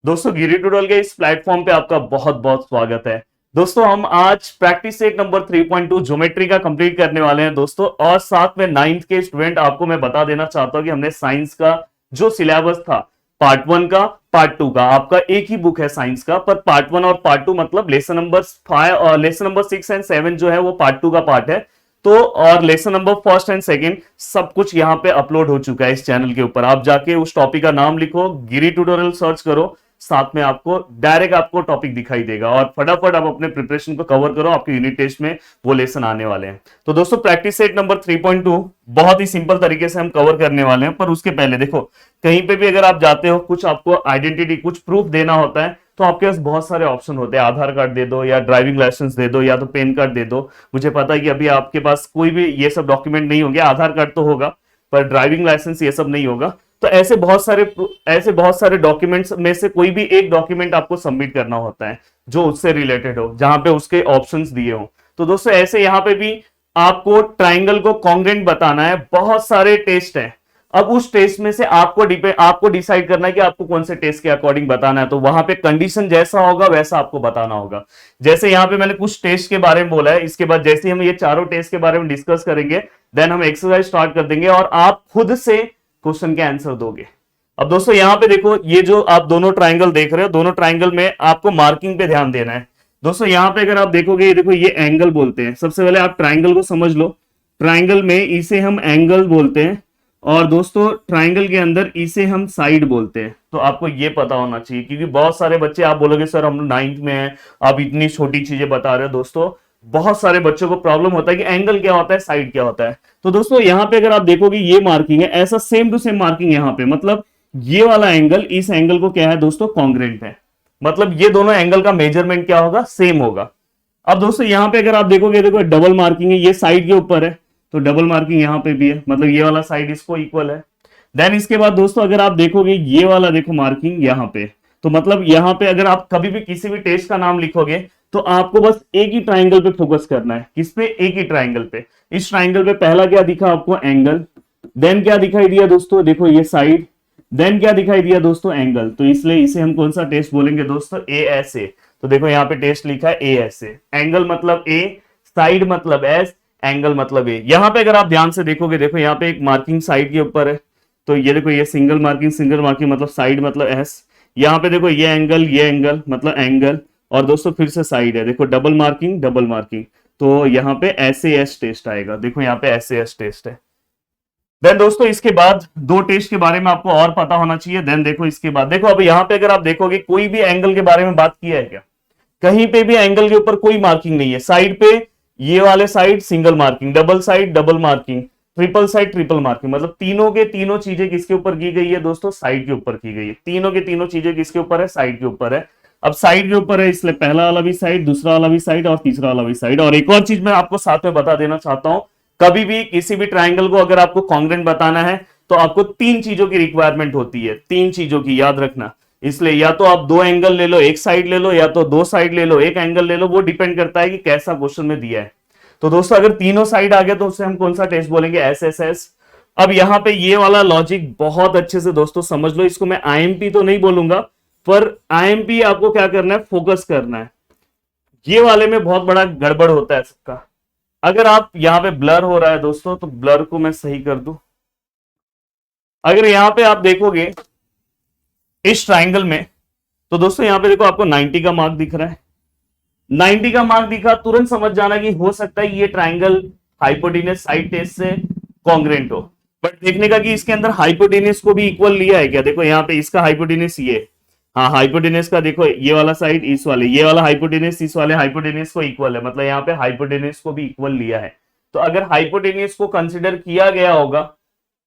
दोस्तों गिरी ट्यूटोरियल के इस प्लेटफॉर्म पे आपका बहुत बहुत स्वागत है। दोस्तों हम आज प्रैक्टिस सेट नंबर 3.2 ज्योमेट्री का कंप्लीट करने वाले हैं दोस्तों, और साथ में 9th के स्टूडेंट आपको मैं बता देना चाहता हूं कि हमने साइंस का जो सिलेबस था पार्ट 1 का पार्ट 2 का, आपका एक ही बुक है साइंस का, पर पार्ट 1 और पार्ट 2 मतलब लेसन नंबर 5 और लेसन नंबर 6 एंड 7 जो है वो पार्ट 2 का पार्ट है। तो और lesson number first and second सब कुछ यहाँ पे अपलोड हो चुका है इस चैनल के ऊपर। आप जाके उस टॉपिक का नाम लिखो, गिरी ट्यूटोरियल सर्च करो, साथ में आपको डायरेक्ट आपको टॉपिक दिखाई देगा और फटाफट आप अपने प्रिपरेशन को कवर करो, आपके यूनिट टेस्ट में वो लेसन आने वाले हैं। तो दोस्तों प्रैक्टिस सेट नंबर 3.2 बहुत ही सिंपल तरीके से हम कवर करने वाले हैं, पर उसके पहले देखो कहीं पे भी अगर आप जाते हो, कुछ आपको आइडेंटिटी कुछ प्रूफ देना होता है तो आपके पास बहुत सारे ऑप्शन होते हैं। आधार कार्ड दे दो या ड्राइविंग लाइसेंस दे दो या तो पैन कार्ड दे दो। मुझे पता है कि अभी आपके पास कोई भी ये सब डॉक्यूमेंट नहीं होंगे, आधार कार्ड तो होगा पर ड्राइविंग लाइसेंस ये सब नहीं होगा। तो ऐसे बहुत सारे डॉक्यूमेंट्स में से कोई भी एक डॉक्यूमेंट आपको सबमिट करना होता है जो उससे रिलेटेड हो, जहां पे उसके ऑप्शंस दिए हो। तो दोस्तों ऐसे यहां पे भी आपको ट्राइंगल को कॉन्ग्रेंट बताना है। बहुत सारे टेस्ट हैं, अब उस टेस्ट में से आपको डिसाइड करना है कि आपको कौन से टेस्ट के अकॉर्डिंग बताना है। तो वहां पे कंडीशन जैसा होगा वैसा आपको बताना होगा। जैसे यहां पे मैंने कुछ टेस्ट के बारे में बोला है, इसके बाद जैसे हम ये चारों टेस्ट के बारे में डिस्कस करेंगे, देन हम एक्सरसाइज स्टार्ट कर देंगे और आप खुद से क्वेश्चन के आंसर दोगे। अब दोस्तों यहां पे देखो, ये जो आप दोनों ट्राइंगल देख रहे हो, दोनों ट्राइंगल में आपको मार्किंग पे ध्यान देना है। दोस्तों यहां पे अगर आप देखोगे, देखो ये एंगल बोलते हैं। सबसे पहले आप ट्राइंगल को समझ लो। ट्राइंगल में इसे हम एंगल बोलते हैं और दोस्तों ट्राइंगल के अंदर इसे हम साइड बोलते हैं। तो आपको ये पता होना चाहिए, क्योंकि बहुत सारे बच्चे आप बोलोगे सर हम 9th में हैं, आप इतनी छोटी चीजें बता रहे हो। दोस्तों बहुत सारे बच्चों को प्रॉब्लम होता है कि एंगल क्या होता है, साइड क्या होता है। तो दोस्तों यहां पे अगर आप देखोगे ये मार्किंग है, ऐसा सेम टू सेम मार्किंग यहां पे, मतलब ये वाला एंगल इस एंगल को क्या है दोस्तों, कॉन्ग्रेंट है। मतलब ये दोनों एंगल का मेजरमेंट क्या होगा, सेम होगा। अब दोस्तों यहां पे अगर आप देखोगे, देखो डबल मार्किंग है, ये साइड के ऊपर है तो डबल मार्किंग यहां पे भी है, मतलब ये वाला साइड इसको इक्वल है। देन इसके बाद दोस्तों अगर आप देखोगे ये वाला देखो मार्किंग यहां पे, तो मतलब यहां पे अगर आप कभी भी किसी भी टेस्ट का नाम लिखोगे तो आपको बस एक ही ट्राइंगल पे फोकस करना है। किस पे, एक ही ट्राइंगल पे। इस ट्राइंगल पे पहला क्या दिखा आपको, एंगल। देन क्या दिखाई दिया दोस्तों, देखो ये साइड। देन क्या दिखाई दिया दोस्तों, एंगल। तो इसलिए इसे हम कौन सा टेस्ट बोलेंगे दोस्तों, ASA। तो देखो यहाँ पे टेस्ट लिखा है ASA। एंगल मतलब A, साइड मतलब S, एंगल मतलब A। यहाँ पे अगर आप ध्यान से देखोगे, देखो यहाँ पे एक मार्किंग साइड के ऊपर है, तो ये देखो ये सिंगल मार्किंग मतलब साइड मतलब S। यहाँ पे देखो ये एंगल मतलब एंगल, और दोस्तों फिर से साइड है, देखो डबल मार्किंग, तो यहाँ पे SAS टेस्ट आएगा। देखो यहाँ पे SAS टेस्ट है। देन दोस्तों इसके बाद दो टेस्ट के बारे में आपको और पता होना चाहिए। देन देखो इसके बाद देखो, अब यहाँ पे अगर आप देखोगे कोई भी एंगल के बारे में बात किया है क्या, कहीं पे भी एंगल के ऊपर कोई मार्किंग नहीं है। साइड पे ये वाले side single marking, double side double marking, triple side triple marking, मतलब तीनों के तीनों चीजें किसके ऊपर की गई है दोस्तों, साइड के ऊपर की गई है। तीनों के तीनों चीजें किसके ऊपर है, साइड के ऊपर है। अब साइड के ऊपर है इसलिए पहला वाला भी साइड, दूसरा वाला भी साइड और तीसरा वाला भी साइड। और एक और चीज मैं आपको साथ में बता देना चाहता हूं, कभी भी किसी भी ट्राइंगल को अगर आपको कॉन्ग्रेंट बताना है तो आपको तीन चीजों की रिक्वायरमेंट होती है, तीन चीजों की याद रखना। इसलिए या तो आप दो एंगल ले लो एक साइड ले लो, या तो दो साइड ले लो एक एंगल ले लो, वो डिपेंड करता है कि कैसा क्वेश्चन में दिया है। तो दोस्तों अगर तीनों साइड आ गया तो उससे हम कौन सा टेस्ट बोलेंगे, SSS। अब यहां पे ये वाला लॉजिक बहुत अच्छे से दोस्तों समझ लो, इसको मैं IMP तो नहीं बोलूंगा, पर IMP आपको क्या करना है, फोकस करना है। ये वाले में बहुत बड़ा गड़बड़ होता है सबका। अगर आप यहां पे ब्लर हो रहा है दोस्तों, तो ब्लर को मैं सही कर दूं। अगर यहां पे आप देखोगे इस ट्राइंगल में, तो दोस्तों यहां पे देखो आपको 90 का मार्क दिख रहा है। 90 का मार्क दिखा, तुरंत समझ जाना कि हो सकता है ये ट्राइंगल हाइपोटेन्यूस साइड टेस्ट से कॉन्ग्रेंट हो। बट देखने का कि इसके अंदर हाइपोटेन्यूस को भी इक्वल लिया है क्या। देखो यहाँ पे इसका हाइपोटेन्यूस ये, हाँ हाइपोटेन्यूस का देखो ये वाला साइड इस वाले, ये वाला हाइपोटेन्यूस इस वाले हाइपोटेन्यूस को इक्वल है, मतलब यहाँ पे हाइपोटेन्यूस को भी इक्वल लिया है। तो अगर हाइपोटेन्यूस को कंसिडर किया गया होगा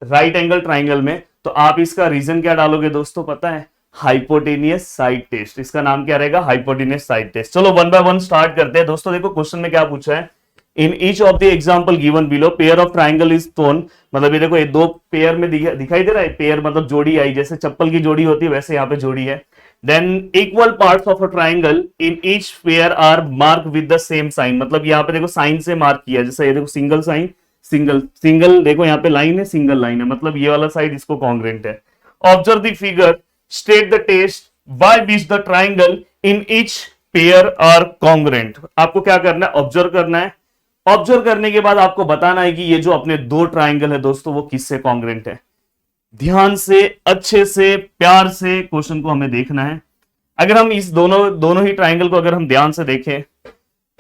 राइट एंगल ट्राइंगल में, तो आप इसका रीजन क्या डालोगे दोस्तों, पता है, हाइपोटेनियस साइड टेस्ट। इसका नाम क्या रहेगा, हाइपोटेनियस साइड टेस्ट। चलो वन बाय वन स्टार्ट करते हैं। दोस्तों देखो क्वेश्चन में क्या पूछा है, in each of the example given below pair of triangle is throne. मतलब ये देखो ये दो पेयर में दिखाई दे रहा है, पेयर मतलब जोड़ी आई, जैसे चप्पल की जोड़ी होती है वैसे यहाँ पे जोड़ी है। Then equal parts of a triangle in each pair are mark with the same sign. मतलब यहाँ पे देखो साइन से मार्क किया, जैसे ये देखो सिंगल साइन सिंगल देखो यहाँ पे लाइन है, सिंगल लाइन है, मतलब ये वाला साइड इसको कॉन्ग्रेंट है। Observe the figure, state the test by which the triangle in each pair are congruent. आपको क्या करना है, ऑब्जर्व करना है। ऑब्जर्व करने के बाद आपको बताना है कि ये जो अपने दो ट्राइंगल है दोस्तों वो किससे कॉन्ग्रेंट है। ध्यान से, अच्छे से, प्यार से क्वेश्चन को हमें देखना है। अगर हम इस दोनों दोनों ही ट्राइंगल को अगर हम ध्यान से देखें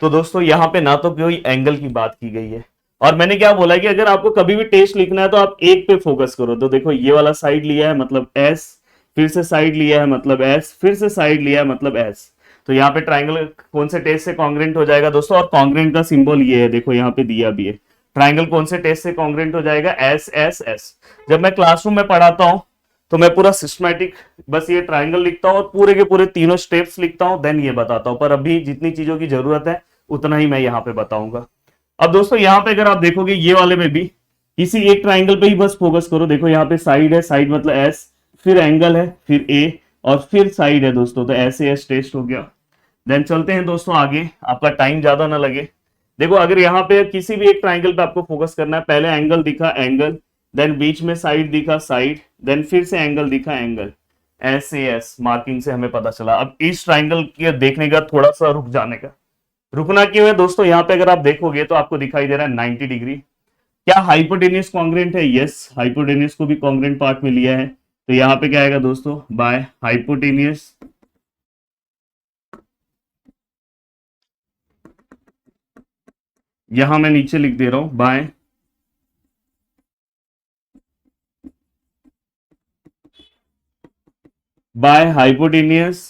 तो दोस्तों यहां पे ना तो कोई एंगल की बात की गई है, और मैंने क्या बोला कि अगर आपको कभी भी टेस्ट लिखना है तो आप एक पे फोकस करो। तो देखो ये वाला साइड लिया है मतलब एस, फिर से साइड लिया है मतलब एस, फिर से साइड लिया है मतलब एस। तो यहाँ पे ट्राइंगल कौन से टेस्ट से कॉन्ग्रेंट हो जाएगा दोस्तों, और कॉन्ग्रेंट का सिंबल ये है, देखो यहाँ पे दिया भी है। ट्राइंगल कौन से टेस्ट से कॉन्ग्रेंट हो जाएगा, एस एस एस। जब मैं क्लासरूम में पढ़ाता हूं तो मैं पूरा सिस्टमैटिक बस ये ट्राइंगल लिखता हूं और पूरे के पूरे तीनों स्टेप्स लिखता हूं, देन ये बताता हूं। पर अभी जितनी चीजों की जरूरत है उतना ही मैं यहाँ पे बताऊंगा। अब दोस्तों यहाँ पे अगर आप देखोगे ये वाले में भी किसी एक ट्राइंगल पे ही बस फोकस करो। देखो यहाँ पे साइड है, साइड मतलब एस, फिर एंगल है, फिर ए, और फिर साइड है दोस्तों, तो ऐसे एस टेस्ट हो गया। देन चलते हैं दोस्तों आगे, आपका टाइम ज्यादा ना लगे। देखो अगर यहाँ पे किसी भी एक ट्राइंगल पे आपको फोकस करना है, पहले एंगल दिखा एंगल, देन बीच में साइड दिखा साइड, देन फिर से एंगल दिखा एंगल, ऐसे एस मार्किंग से हमें पता चला। अब इस ट्राइंगल के देखने का थोड़ा सा रुक जाने का, रुकना क्यों है दोस्तों, यहाँ पे अगर आप देखोगे तो आपको दिखाई दे रहा है 90 डिग्री। क्या हाइपोटेनियस कॉन्ग्रेंट है, यस हाइपोटेनियस को भी कॉन्ग्रेंट पार्ट में लिया है। तो यहाँ पे क्या आएगा दोस्तों, बाय हाइपोटेनियस, यहां मैं नीचे लिख दे रहा हूं बाय हाइपोटेनियस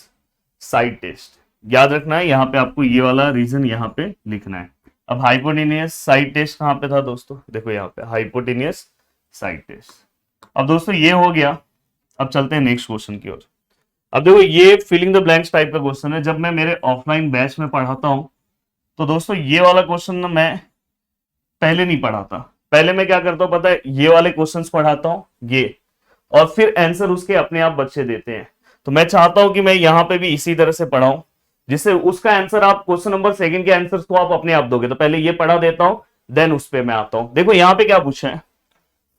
साइड टेस्ट। याद रखना है यहां पे आपको ये वाला रीजन यहां पे लिखना है। अब हाइपोटेनियस साइड टेस्ट कहां पे था दोस्तों, देखो यहाँ पे हाइपोटेनियस साइड टेस्ट। अब दोस्तों ये हो गया, अब चलते हैं नेक्स्ट क्वेश्चन की ओर। अब देखो ये फिलिंग द ब्लैंक्स टाइप का क्वेश्चन है। जब मैं मेरे ऑफलाइन बैच में पढ़ाता हूं तो दोस्तों ये वाला क्वेश्चन ना मैं पहले नहीं पढ़ाता। पहले मैं क्या करता हूं पता है, ये वाले क्वेश्चंस पढ़ाता हूं ये, और फिर आंसर उसके अपने आप बच्चे देते हैं। तो मैं चाहता हूं कि मैं यहां पे भी इसी तरह से पढ़ाऊं जिससे उसका आंसर आप क्वेश्चन नंबर सेकंड के आंसर को आप अपने आप दोगे। तो पहले ये पढ़ा देता हूं, देन उस पे मैं आता हूं। देखो यहां पे क्या पूछा है,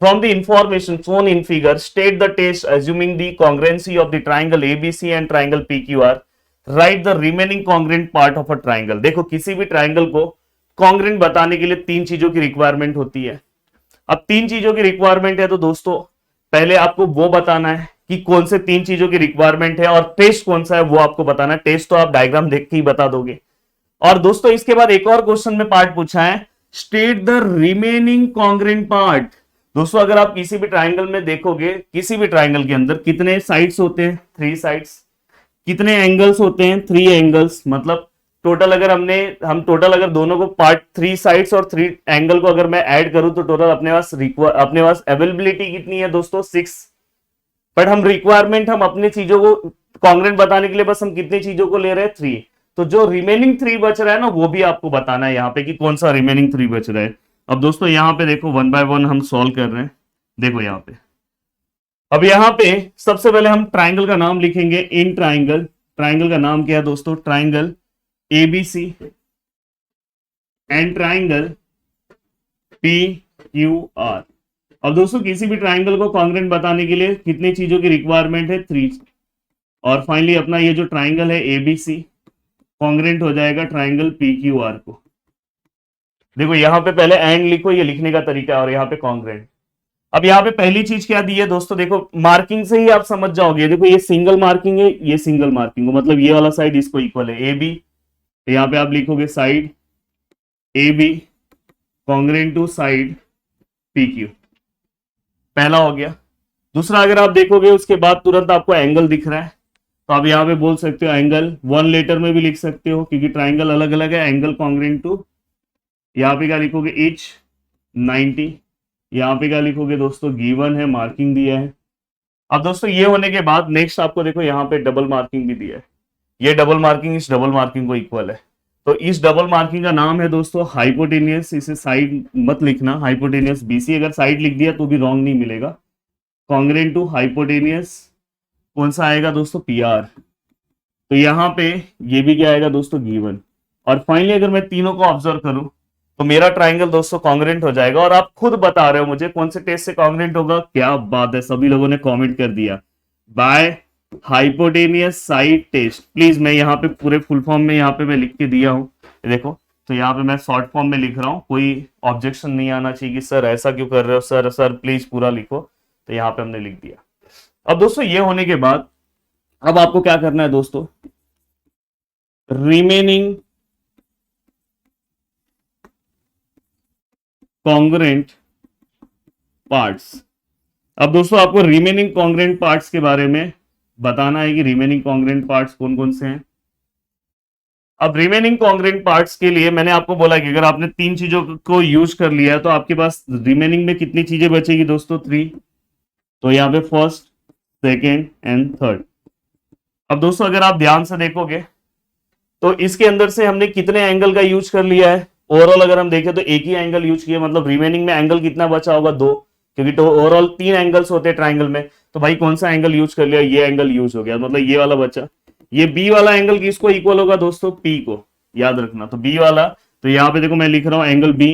from the information shown in figure state the test assuming the congruency of the triangle ABC and triangle PQR, write the remaining congruent part of a triangle. देखो किसी भी ट्राइंगल को कॉन्ग्रेंट बताने के लिए तीन चीजों की रिक्वायरमेंट होती है। अब तीन चीजों की रिक्वायरमेंट है तो दोस्तों पहले आपको वो बताना है कि कौन से तीन चीजों की रिक्वायरमेंट है, और टेस्ट कौन सा है वो आपको बताना है। टेस्ट तो आप डायग्राम देख के ही बता दोगे। और दोस्तों इसके बाद एक और क्वेश्चन में पार्ट पूछा है, state the remaining congruent part. दोस्तों अगर आप किसी भी ट्राइंगल में देखोगे, किसी भी ट्राइंगल के अंदर कितने साइड्स होते हैं, 3 साइड्स। कितने एंगल्स होते हैं, 3 एंगल्स। मतलब टोटल अगर हम टोटल अगर दोनों को पार्ट 3 साइड्स और 3 एंगल को अगर मैं ऐड करूं तो टोटल अपने पास अवेलेबिलिटी कितनी है दोस्तों, 6। बट हम रिक्वायरमेंट हम अपनी चीजों को कॉन्ग्रेंट बताने के लिए बस हम कितनी चीजों को ले रहे हैं, 3। तो जो रिमेनिंग 3 बच रहा है ना वो भी आपको बताना है यहाँ पे कि कौन सा रिमेनिंग 3 बच रहा है। अब दोस्तों यहाँ पे देखो 1 बाय 1 हम सॉल्व कर रहे हैं। देखो यहाँ पे, अब यहाँ पे सबसे पहले हम ट्राइंगल का नाम लिखेंगे इन ट्राइंगल। ट्राइंगल का नाम क्या है दोस्तों, triangle ABC and triangle P Q are. अब दोस्तों किसी भी ट्राइंगल को कॉन्ग्रेंट बताने के लिए कितनी चीजों की रिक्वायरमेंट है, 3। और फाइनली अपना ये जो ट्राइंगल है एबीसी कॉन्ग्रेंट हो जाएगा ट्राइंगल पी क्यू आर को। देखो यहाँ पे पहले एंड लिखो, ये लिखने का तरीका है, और यहाँ पे कॉन्ग्रेंट। अब यहाँ पे पहली चीज क्या दी है दोस्तों, देखो मार्किंग से ही आप समझ जाओगे। देखो ये सिंगल मार्किंग है, ये सिंगल मार्किंग हो, मतलब ये वाला साइड इसको इक्वल है ए बी। तो यहाँ पे आप लिखोगे side A B congruent to side P Q, पहला हो गया। दूसरा अगर आप देखोगे उसके बाद तुरंत आपको एंगल दिख रहा है, तो आप यहाँ पे बोल सकते हो एंगल 1 लेटर में भी लिख सकते हो क्योंकि ट्राइंगल अलग अलग है। एंगल कॉन्ग्रेंट टू, यहाँ पे क्या लिखोगे, इच 90। यहाँ पे क्या लिखोगे दोस्तों, गिवन है, मार्किंग दिया है। अब दोस्तों ये होने के बाद नेक्स्ट आपको देखो यहाँ पे डबल मार्किंग भी दिया है। ये डबल मार्किंग इस डबल मार्किंग को इक्वल है। तो इस डबल मार्किंग का नाम है दोस्तों हाइपोटेनियस। इसे साइड मत लिखना, हाइपोटेनियस बीसी। अगर साइड लिख दिया तो भी रॉन्ग नहीं मिलेगा। कॉन्ग्रेंट टू हाइपोटेनियस कौन सा आएगा दोस्तों, पी आर। तो यहाँ पे ये भी क्या आएगा दोस्तों, गिवन। और फाइनली अगर मैं तीनों को ऑब्जर्व करूं तो मेरा ट्राइंगल दोस्तों कॉन्ग्रेंट हो जाएगा। और आप खुद बता रहे हो मुझे कौन से टेस्ट से कॉन्ग्रेंट होगा। क्या बात है, सभी लोगों ने कमेंट कर दिया by hypotenuse side test. Please मैं यहाँ पे पूरे फुल फॉर्म में यहाँ पे मैं लिख के दिया हूँ, देखो। तो यहाँ पे मैं शॉर्ट फॉर्म में लिख रहा हूँ, कोई ऑब्जेक्शन नहीं आना चाहिए कि सर ऐसा क्यों कर रहे हो, सर सर प्लीज पूरा लिखो। तो यहाँ पे हमने लिख दिया। अब दोस्तों ये होने के बाद अब आपको क्या करना है दोस्तों, रिमेनिंग कॉन्ग्रेंट पार्ट्स। अब दोस्तों आपको रिमेनिंग कॉन्ग्रेंट पार्ट्स के बारे में बताना है कि रिमेनिंग कॉन्ग्रेंट पार्ट्स कौन कौन से हैं। अब रिमेनिंग कॉन्ग्रेंट पार्ट्स के लिए मैंने आपको बोला कि अगर आपने तीन चीजों को यूज कर लिया है तो आपके पास रिमेनिंग में कितनी चीजें बचेगी दोस्तों, 3। तो यहाँ पे फर्स्ट, सेकेंड एंड थर्ड। अब दोस्तों अगर आप ध्यान से देखोगे तो इसके अंदर से हमने कितने एंगल का यूज कर लिया है, ओवरऑल अगर हम देखें तो एक ही एंगल यूज किया, मतलब रिमेनिंग में एंगल कितना बचा होगा, 2, क्योंकि तो ओवरऑल 3 एंगल्स होते हैं ट्राइंगल में। तो भाई कौन सा एंगल यूज कर लिया, ये एंगल यूज हो गया, मतलब ये वाला बचा। ये बी वाला एंगल किसको इक्वल होगा दोस्तों, पी को, याद रखना। तो बी वाला, तो यहाँ पे देखो मैं लिख रहा हूं angle B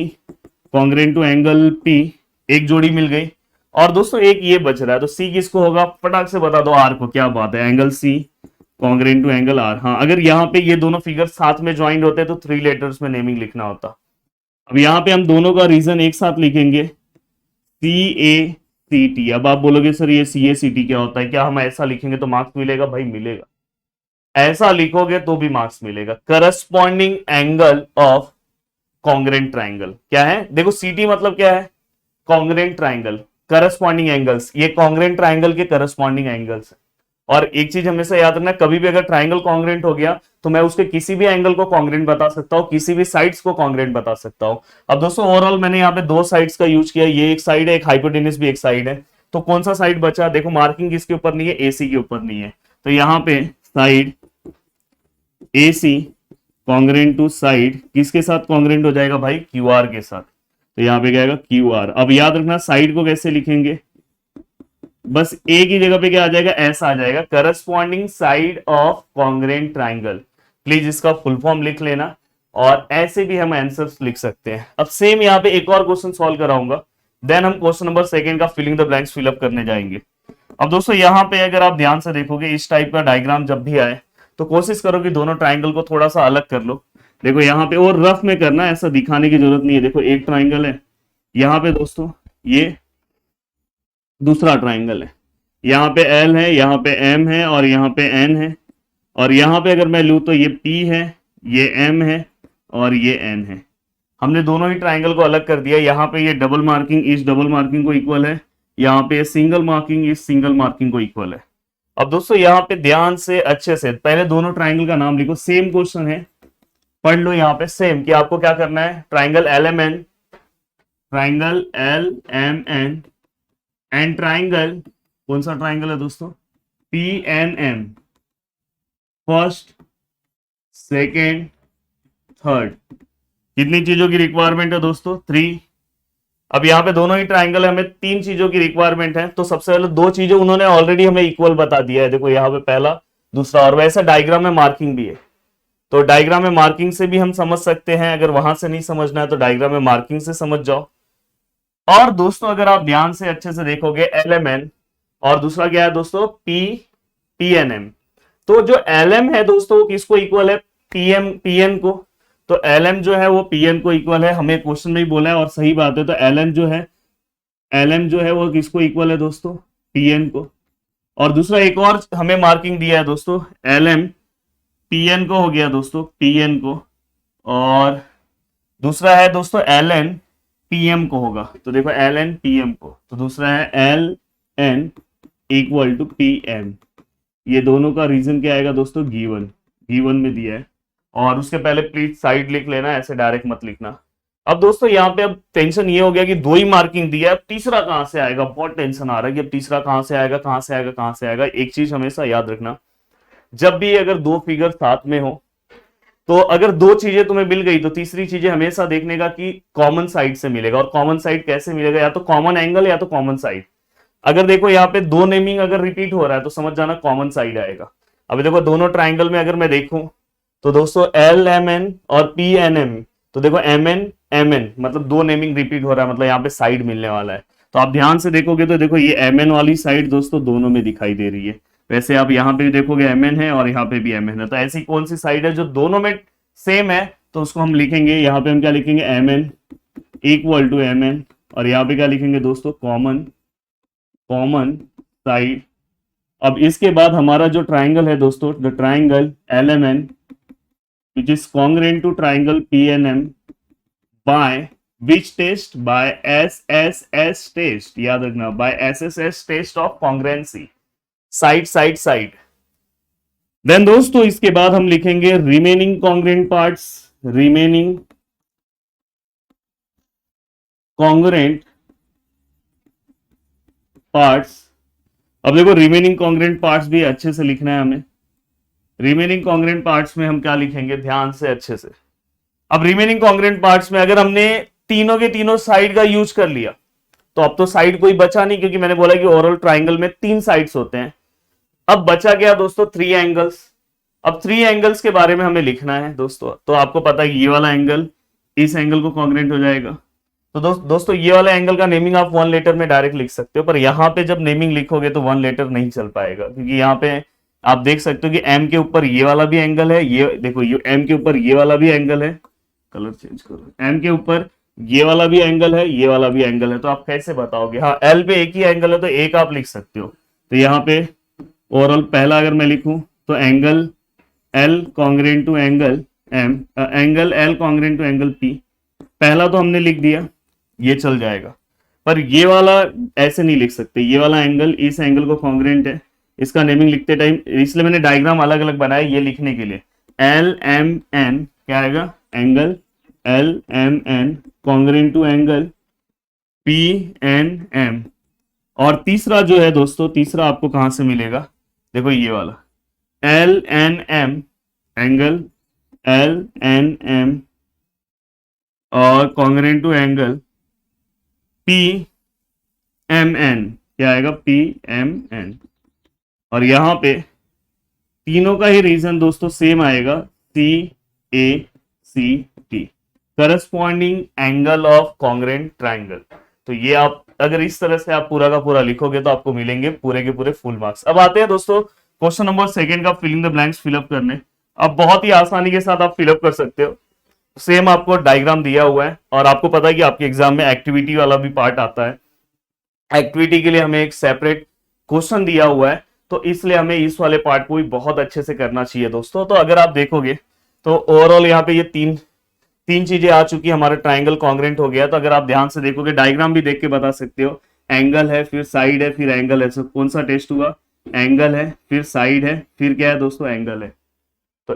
congruent to angle P, एक जोड़ी मिल गई। और दोस्तों एक ये बच रहा है, तो सी किसको होगा, फटाक से बता दो, आर को। क्या बात है, angle C congruent to angle R. हाँ, अगर यहाँ पे ये दोनों फिगर साथ में ज्वाइंट होते तो 3 लेटर्स में नेमिंग लिखना होता। अब यहाँ पे हम दोनों का रीजन एक साथ लिखेंगे, सी ए सी टी। अब आप बोलोगे सर ये सी ए सी टी क्या होता है, क्या हम ऐसा लिखेंगे तो मार्क्स मिलेगा, भाई मिलेगा। ऐसा लिखोगे तो भी मार्क्स मिलेगा। Corresponding angle of congruent triangle क्या है, देखो सीटी मतलब क्या है, कॉन्ग्रेंट ट्राइंगल, करस्पॉन्डिंग एंगल्स, ये कॉन्ग्रेंट ट्राइंगल के करस्पॉन्डिंग एंगल्स है। और एक चीज हमेशा याद रखना, कभी भी अगर ट्राइंगल कॉन्ग्रेंट हो गया तो मैं उसके किसी भी एंगल को कॉन्ग्रेंट बता सकता हूं, किसी भी साइड्स को कॉन्ग्रेंट बता सकता हूं। अब दोस्तों ओवरऑल मैंने यहाँ पे 2 साइड्स का यूज किया, ये एक साइड है, एक हाइपोटेनस भी एक साइड है। तो कौन सा साइड बचा, देखो मार्किंग किसके ऊपर नहीं है, एसी के ऊपर नहीं है। तो यहाँ पे side AC congruent to side किसके साथ कॉन्ग्रेंट हो जाएगा भाई, क्यू आर के साथ। तो यहाँ पे क्या आएगा, क्यू आर। अब याद रखना साइड को कैसे लिखेंगे, बस एक ही जगह पे क्या आ जाएगा, ऐसा आ जाएगा, corresponding side of congruent triangle. Please इसका फुल फॉर्म लिख लेना, और ऐसे भी हम आंसर्स लिख सकते हैं। अब सेम यहाँ पे एक और क्वेश्चन सॉल्व कराऊंगा, देन हम क्वेश्चन नंबर 2 का फिलिंग द ब्लैंक्स फिलअप करने जाएंगे। अब दोस्तों यहाँ पे अगर आप ध्यान से देखोगे, इस टाइप का डायग्राम जब भी आए तो कोशिश करो कि दोनों ट्राइंगल को थोड़ा सा अलग कर लो। देखो यहाँ पे, और रफ में करना, ऐसा दिखाने की जरूरत नहीं है। देखो एक ट्राइंगल है, यहाँ पे दोस्तों ये दूसरा ट्राइंगल है, यहाँ पे एल है, यहाँ पे एम है, और यहाँ पे एन है। और यहाँ पे अगर मैं लूँ तो ये पी है, ये एम है, और ये एन है। हमने दोनों ही ट्राइंगल को अलग कर दिया। यहाँ पे ये डबल मार्किंग इस डबल मार्किंग को इक्वल है, यहाँ पे सिंगल मार्किंग इस सिंगल मार्किंग को इक्वल है। अब दोस्तों यहाँ पे ध्यान से अच्छे से पहले दोनों ट्राइंगल का नाम लिखो। सेम क्वेश्चन है, पढ़ लो यहाँ पे सेम, कि आपको क्या करना है, triangle L M N, triangle L M N and triangle, कौन सा ट्राइंगल है दोस्तों, P N M, first second third. कितनी चीजों की रिक्वायरमेंट है दोस्तों, 3। अब यहाँ पे दोनों ही ट्राइंगल है, हमें 3 चीजों की रिक्वायरमेंट है। तो सबसे पहले 2 चीजें उन्होंने ऑलरेडी हमें इक्वल बता दिया है, देखो यहाँ पे पहला दूसरा, और वैसा डायग्राम में मार्किंग भी है। तो डायग्राम में मार्किंग से भी हम समझ सकते हैं, अगर वहां से नहीं समझना है तो डायग्राम में मार्किंग से समझ जाओ। और दोस्तों अगर आप ध्यान से अच्छे से देखोगे, एल एम एन और दूसरा क्या है दोस्तों, पी पी एन एम। तो जो एल एम है दोस्तों किसको इक्वल है, पीएम पीएन को। तो एल एम जो है वो पीएन को इक्वल है, हमें क्वेश्चन में ही बोला है और सही बात है। तो एल एम जो है वो किसको इक्वल है दोस्तों, पीएन को। और दूसरा एक और हमें मार्किंग दिया है दोस्तों, एल एम पीएन को हो गया दोस्तों, पीएन को। और दूसरा है दोस्तों एल एन पीएम को होगा। तो देखो एल एन पीएम को, तो दूसरा है L N equal to PM. ये दोनों का रीजन क्या आएगा दोस्तों, गिवन में दिया है। और उसके पहले प्लीज साइड लिख लेना, ऐसे डायरेक्ट मत लिखना। अब दोस्तों यहाँ पे अब टेंशन ये हो गया कि 2 ही मार्किंग दिया है, अब तीसरा कहां से आएगा, बहुत टेंशन आ रहा है कि अब तीसरा कहां से आएगा, कहां से आएगा, कहां से आएगा। एक चीज हमेशा याद रखना, जब भी अगर 2 फिगर साथ में हो तो अगर 2 चीजें तुम्हें मिल गई तो तीसरी चीजें हमेशा देखने का कि कॉमन साइड से मिलेगा। और कॉमन साइड कैसे मिलेगा, या तो कॉमन एंगल या तो कॉमन साइड। अगर देखो यहाँ पे 2 नेमिंग अगर रिपीट हो रहा है तो समझ जाना कॉमन साइड आएगा। अब देखो दोनों ट्राइंगल में अगर मैं देखूं तो दोस्तों एल एम एन और पी एन एम, तो देखो एम एन मतलब 2 नेमिंग रिपीट हो रहा है, मतलब यहाँ पे साइड मिलने वाला है। तो आप ध्यान से देखोगे तो देखो ये एम एन वाली साइड दोस्तों दोनों में दिखाई दे रही है। वैसे आप यहाँ पे भी देखोगे mn है और यहाँ पे भी mn है, तो ऐसी कौन सी साइड है जो दोनों में सेम है, तो उसको हम लिखेंगे, यहाँ पे हम क्या लिखेंगे, mn इक्वल टू mn, और यहाँ पे क्या लिखेंगे दोस्तों, कॉमन कॉमन साइड। अब इसके बाद हमारा जो ट्राइंगल है दोस्तों, the triangle LMN which is congruent to triangle PNM by which test, by SSS test, याद रखना, by SSS test of congruency, side side side. Then दोस्तों इसके बाद हम लिखेंगे remaining congruent parts, remaining congruent parts. अब देखो रिमेनिंग कॉन्ग्रुएंट पार्ट्स भी अच्छे से लिखना है हमें। रिमेनिंग कॉन्ग्रुएंट पार्ट्स में हम क्या लिखेंगे, ध्यान से अच्छे से। अब रिमेनिंग कॉन्ग्रुएंट पार्ट्स में अगर हमने तीनों के तीनों साइड का यूज कर लिया तो अब तो साइड कोई बचा नहीं, क्योंकि मैंने बोला कि ओवरऑल ट्राइंगल में 3 साइड्स होते हैं। अब बचा गया दोस्तों 3 एंगल्स। अब 3 एंगल्स के बारे में हमें लिखना है दोस्तों, तो आपको पता है ये वाला एंगल इस एंगल को कॉन्ग्रुएंट हो जाएगा। तो दोस्तों ये वाला एंगल का नेमिंग आप 1 लेटर में डायरेक्ट लिख सकते हो, पर यहाँ पे जब नेमिंग लिखोगे तो 1 लेटर नहीं चल पाएगा, क्योंकि यहाँ पे आप देख सकते हो कि M के ऊपर ये वाला भी एंगल है, ये देखो ये M के ऊपर ये वाला भी एंगल है, कलर चेंज करो, M के ऊपर ये वाला भी एंगल है, ये वाला भी एंगल है, तो आप कैसे बताओगे। हाँ, L पे एक ही एंगल है तो एक आप लिख सकते हो। तो यहाँ पे ओवरऑल पहला अगर मैं लिखूं तो angle L congruent to angle M, angle L congruent to angle P, पहला तो हमने लिख दिया, ये चल जाएगा। पर ये वाला ऐसे नहीं लिख सकते, ये वाला एंगल इस एंगल को कॉन्ग्रुएंट है, इसका नेमिंग लिखते टाइम, इसलिए मैंने डायग्राम अलग अलग बनाया ये लिखने के लिए। LMN क्या आएगा, angle LMN congruent to angle PNM। और तीसरा जो है दोस्तों, तीसरा आपको कहां से मिलेगा, देखो ये वाला LNM, एंगल LNM और कॉन्ग्रुएंट टू एंगल PMN, क्या आएगा, PMN। और यहां पे तीनों का ही रीजन दोस्तों सेम आएगा, CACT, corresponding angle of congruent triangle. तो ये आप अगर इस तरह से आप पूरा का पूरा लिखोगे तो आपको मिलेंगे पूरे के पूरे फुल मार्क्स। अब आते हैं दोस्तों क्वेश्चन नंबर 2 का फिलिंग द ब्लैंक्स फिलअप करने। अब बहुत ही आसानी के साथ आप फिलअप कर सकते हो, सेम आपको डायग्राम दिया हुआ है, और आपको पता है कि आपके एग्जाम में एक्टिविटी वाला भी पार्ट आता है। एक्टिविटी के लिए हमें एक सेपरेट क्वेश्चन दिया हुआ है, तो इसलिए हमें इस वाले पार्ट को भी बहुत अच्छे से करना चाहिए दोस्तों। तो अगर आप देखोगे तो ओवरऑल यहाँ पे ये तीन चीजें आ चुकी, हमारा ट्राइंगल कॉन्ग्रुएंट हो गया। तो अगर आप ध्यान से देखोगे, डायग्राम भी देख के बता सकते हो, एंगल है, फिर साइड है, फिर एंगल है। तो कौन सा टेस्ट हुआ, एंगल है, फिर साइड है, फिर क्या है दोस्तों, एंगल है। तो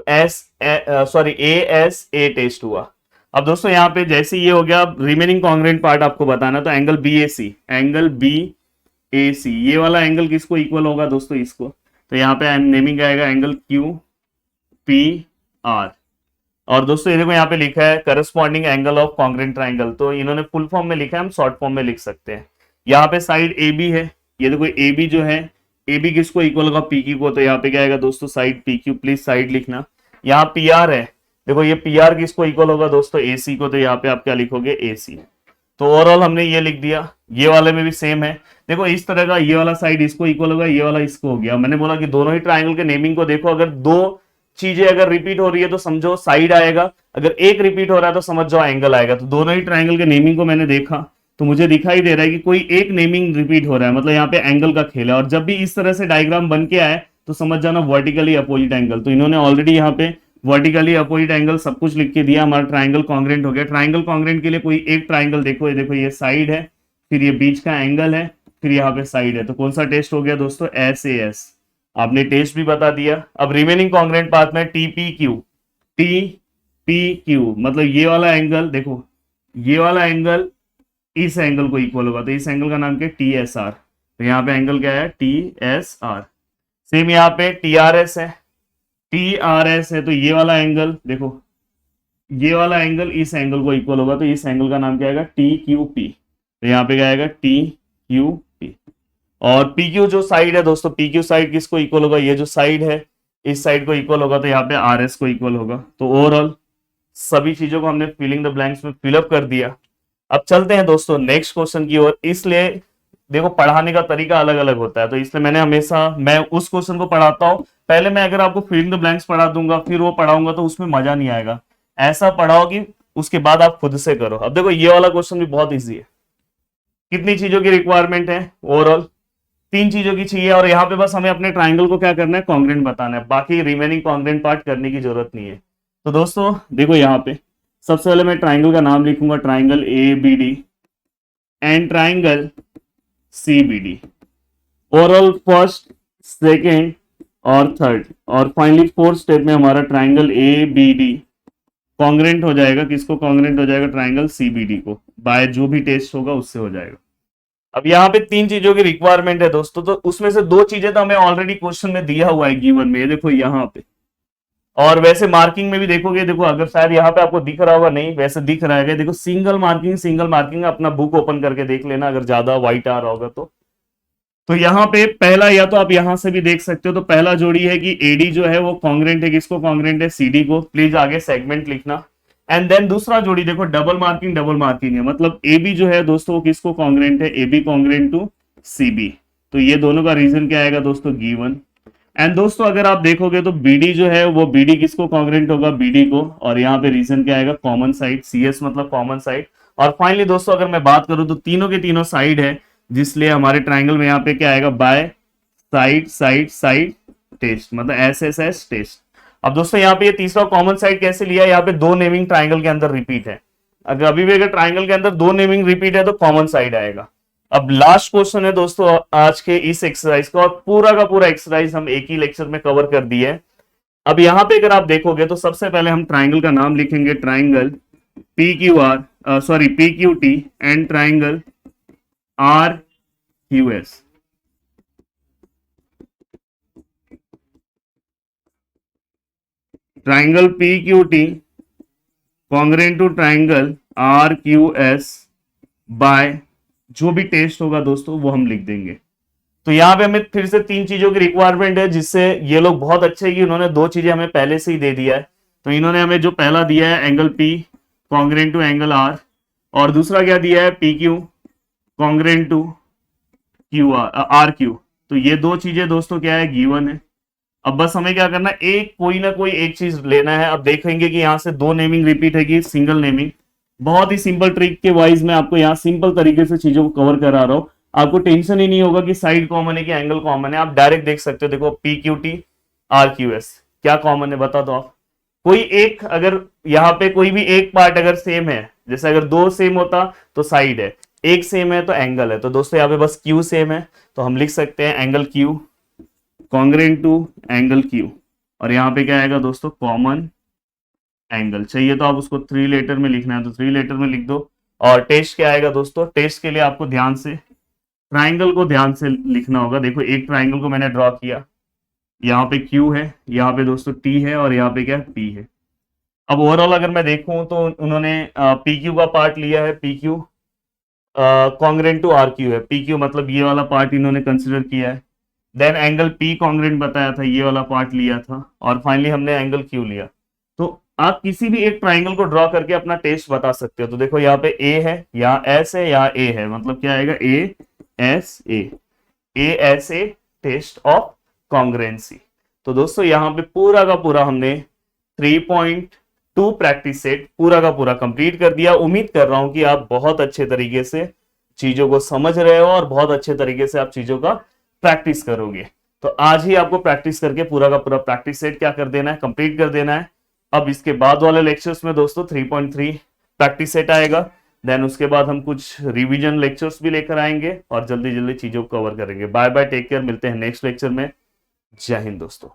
ASA टेस्ट हुआ। अब दोस्तों यहाँ पे जैसे ये हो गया, रिमेनिंग कॉन्ग्रुएंट पार्ट आपको बताना, तो एंगल BAC, एंगल BAC ये वाला एंगल किसको इक्वल होगा दोस्तों, इसको। तो यहाँ पे नेमिंग आएगा एंगल QPR। और दोस्तों ये देखो यहाँ पे लिखा है corresponding angle of congruent triangle, तो इन्होंने फुल फॉर्म में लिखा है, हम शॉर्ट फॉर्म में लिख सकते हैं। यहाँ पे साइड AB है, ये देखो AB जो है, AB किसको इक्वल होगा, PQ को। तो यहाँ पे क्या आएगा दोस्तों, साइड PQ, प्लीज साइड लिखना। यहाँ PR है, देखो ये PR किसको इक्वल होगा दोस्तों, AC को। तो यहाँ पे आप क्या लिखोगे, AC। तो ओवरऑल हमने ये लिख दिया। ये वाले में भी सेम है, देखो इस तरह का, ये वाला साइड इसको इक्वल होगा, ये वाला इसको हो गया। मैंने बोला कि दोनों ही ट्राइंगल के नेमिंग को देखो, अगर 2 चीजें अगर रिपीट हो रही है तो समझो साइड आएगा, अगर एक रिपीट हो रहा है तो समझ जाओ एंगल आएगा। तो दोनों ही ट्राइंगल के नेमिंग को मैंने देखा तो मुझे दिखाई दे रहा है कि कोई एक नेमिंग रिपीट हो रहा है, मतलब यहाँ पे एंगल का खेल है। और जब भी इस तरह से डायग्राम बन के आए तो समझ जाना वर्टिकली अपोजिट एंगल। तो इन्होंने ऑलरेडी यहाँ पे वर्टिकली अपोजिट एंगल सब कुछ लिख के दिया, हमारा ट्राइंगल कॉन्ग्रुएंट हो गया। ट्राइंगल कॉन्ग्रुएंट के लिए कोई एक ट्राइंगल देखो, ये देखो ये साइड है, फिर ये बीच का एंगल है, फिर यहाँ पे साइड है। तो कौन सा टेस्ट हो गया दोस्तों, SAS। आपने टेस्ट भी बता दिया। अब रिमेनिंग कॉन्ग्रुएंट पार्ट में TPQ मतलब ये वाला एंगल, देखो ये वाला एंगल इस एंगल को इक्वल होगा, तो इस एंगल का नाम क्या है, TSR। तो यहाँ पे एंगल क्या है, TSR। सेम यहाँ पे TRS है, TRS है, तो ये वाला एंगल देखो, ये वाला एंगल इस एंगल को इक्वल होगा, तो इस एंगल का नाम क्या आएगा, TQP। तो यहाँ पे क्या आएगा, TQP। और PQ जो साइड है दोस्तों, PQ साइड किसको इक्वल होगा, ये जो साइड है इस साइड को इक्वल होगा, तो यहाँ पे RS को इक्वल होगा। तो ओवरऑल सभी चीजों को हमने फिलिंग द ब्लैंक्स में फिलअप कर दिया। अब चलते हैं दोस्तों नेक्स्ट क्वेश्चन की ओर। इसलिए देखो पढ़ाने का तरीका अलग अलग होता है, तो इसलिए मैंने हमेशा मैं उस क्वेश्चन को पढ़ाता हूँ। पहले मैं अगर आपको फिल इन द ब्लैंक्स पढ़ा दूंगा फिर वो पढ़ाऊंगा तो उसमें मजा नहीं आएगा। ऐसा पढ़ाओ कि उसके बाद आप खुद से करो। अब देखो ये वाला क्वेश्चन भी बहुत ईजी है। कितनी चीजों की रिक्वायरमेंट है ओवरऑल? 3 चीजों की चाहिए, और यहाँ पे बस हमें अपने ट्राइंगल को क्या करना है, कॉन्ग्रेंट बताना है। बाकी रिमेनिंग कॉन्ग्रेंट पार्ट करने की जरूरत नहीं है। तो दोस्तों देखो यहाँ पे सबसे पहले मैं ट्राइंगल का नाम लिखूंगा, triangle A B D and triangle C B D. Overall first, second और थर्ड और फाइनली फोर्थ स्टेप में हमारा triangle A B D congruent हो जाएगा। किसको कॉन्ग्रेंट हो जाएगा? ट्राइंगल सीबीडी को। बाय जो भी टेस्ट होगा उससे हो जाएगा। अब यहाँ पे 3 चीजों की रिक्वायरमेंट है दोस्तों, तो उसमें से 2 चीजें तो हमें ऑलरेडी क्वेश्चन में दिया हुआ है गिवन में, देखो यहाँ पे। और वैसे मार्किंग में भी देखोगे, देखो अगर शायद यहाँ पे आपको दिख रहा होगा, नहीं वैसे दिख रहा है, देखो सिंगल मार्किंग, सिंगल मार्किंग। अपना बुक ओपन करके देख लेना अगर ज्यादा व्हाइट आ रहा होगा तो यहाँ पे पहला, या तो आप यहां से भी देख सकते हो, तो पहला जोड़ी है कि एडी जो है वो कॉन्ग्रेंट है, किसको कॉन्ग्रेंट है? सीडी को। प्लीज आगे सेगमेंट लिखना। एंड देन दूसरा जोड़ी देखो डबल मार्किंग है, मतलब ए बी जो है दोस्तों वो किसको कॉन्ग्रेंट है? A B congruent to C B. तो ये दोनों का रीजन क्या आएगा दोस्तों? गिवन। एंड दोस्तों अगर आप देखोगे तो बीडी जो है वो बीडी किसको कॉन्ग्रेंट होगा? बीडी को। और यहाँ पे रीजन क्या आएगा? कॉमन साइड, सी एस मतलब कॉमन साइड। और फाइनली दोस्तों अगर मैं बात करूं तो तीनों के तीनों साइड है, जिसलिए हमारे ट्राइंगल में यहाँ पे क्या आएगा? By side side side test, मतलब एस एस एस टेस्ट। अब दोस्तों यहाँ पे ये तीसरा कॉमन साइड कैसे लिया? यहाँ पे 2 नेमिंग ट्राइंगल के अंदर रिपीट है। अगर अभी भी अगर ट्राइंगल के अंदर 2 नेमिंग रिपीट है तो कॉमन साइड आएगा। अब लास्ट क्वेश्चन है दोस्तों आज के इस एक्सरसाइज का, और पूरा का पूरा एक्सरसाइज हम एक ही लेक्चर में कवर कर दिए है। अब यहाँ पे अगर आप देखोगे तो सबसे पहले हम ट्राइंगल का नाम लिखेंगे, triangle P Q R, sorry P Q T and triangle R Q S. Triangle P Q T congruent to triangle R Q S by जो भी टेस्ट होगा दोस्तों वो हम लिख देंगे। तो यहाँ पे हमें फिर से 3 चीजों की रिक्वायरमेंट है, जिससे ये लोग बहुत अच्छे हैं कि उन्होंने 2 चीजें हमें पहले से ही दे दिया है। तो इन्होंने हमें जो पहला दिया है angle P congruent to angle R, और दूसरा क्या दिया है? P Q congruent to Q R Q. तो ये 2 चीजें दोस्तों क्या है? गिवन है। अब बस हमें क्या करना है, एक कोई ना कोई एक चीज लेना है। अब देखेंगे कि यहाँ से 2 नेमिंग रिपीट है कि सिंगल नेमिंग। बहुत ही सिंपल ट्रिक के वाइज मैं आपको यहाँ सिंपल तरीके से चीजों को कवर करा रहा हूँ। आपको टेंशन ही नहीं होगा कि साइड कॉमन है कि एंगल कॉमन है। आप डायरेक्ट देख सकते हो, देखो P Q T R Q S क्या कॉमन है बता दो आप। कोई एक, अगर यहाँ पे कोई भी एक पार्ट अगर सेम है, जैसे अगर 2 सेम होता तो साइड है, एक सेम है तो एंगल है। तो दोस्तों यहाँ पे बस क्यू सेम है तो हम लिख सकते हैं angle Q congruent to angle Q, और यहाँ पे क्या आएगा दोस्तों? Common angle. चाहिए तो आप उसको 3 लेटर में लिखना है तो 3 लेटर में लिख दो। और टेस्ट क्या आएगा दोस्तों? टेस्ट के लिए आपको ध्यान से ट्राइंगल को ध्यान से लिखना होगा। देखो एक ट्राइंगल को मैंने ड्रॉ किया, यहाँ पे Q है, यहाँ पे दोस्तों T है, और यहाँ पे क्या है? P है। अब ओवरऑल अगर मैं देखूं तो उन्होंने PQ का पार्ट लिया है, PQ कॉन्ग्रेंट टू RQ है। PQ मतलब ये वाला पार्ट इन्होंने कंसिडर किया है। देन एंगल P कॉन्ग्रेंट बताया था, ये वाला पार्ट लिया था, और फाइनली हमने एंगल Q लिया। तो आप किसी भी एक ट्राइंगल को ड्रॉ करके अपना टेस्ट बता सकते हो। तो देखो यहाँ पे A है, यहाँ S है, यहाँ A है, मतलब क्या आएगा? A S A test of congruency. तो दोस्तों यहाँ पे पूरा का पूरा हमने 3.2 प्रैक्टिस सेट पूरा का पूरा कंप्लीट कर दिया। उम्मीद कर रहा हूं कि आप बहुत अच्छे तरीके से चीजों को समझ रहे हो और बहुत अच्छे तरीके से आप चीजों का प्रैक्टिस करोगे। तो आज ही आपको प्रैक्टिस करके पूरा का पूरा प्रैक्टिस सेट क्या कर देना है? कंप्लीट कर देना है। अब इसके बाद वाले लेक्चर्स में दोस्तों 3.3 प्रैक्टिस सेट आएगा। देन उसके बाद हम कुछ रिवीजन लेक्चर्स भी लेकर आएंगे और जल्दी जल्दी चीजों को कवर करेंगे। बाय बाय, टेक केयर, मिलते हैं नेक्स्ट लेक्चर में। जय हिंद दोस्तों।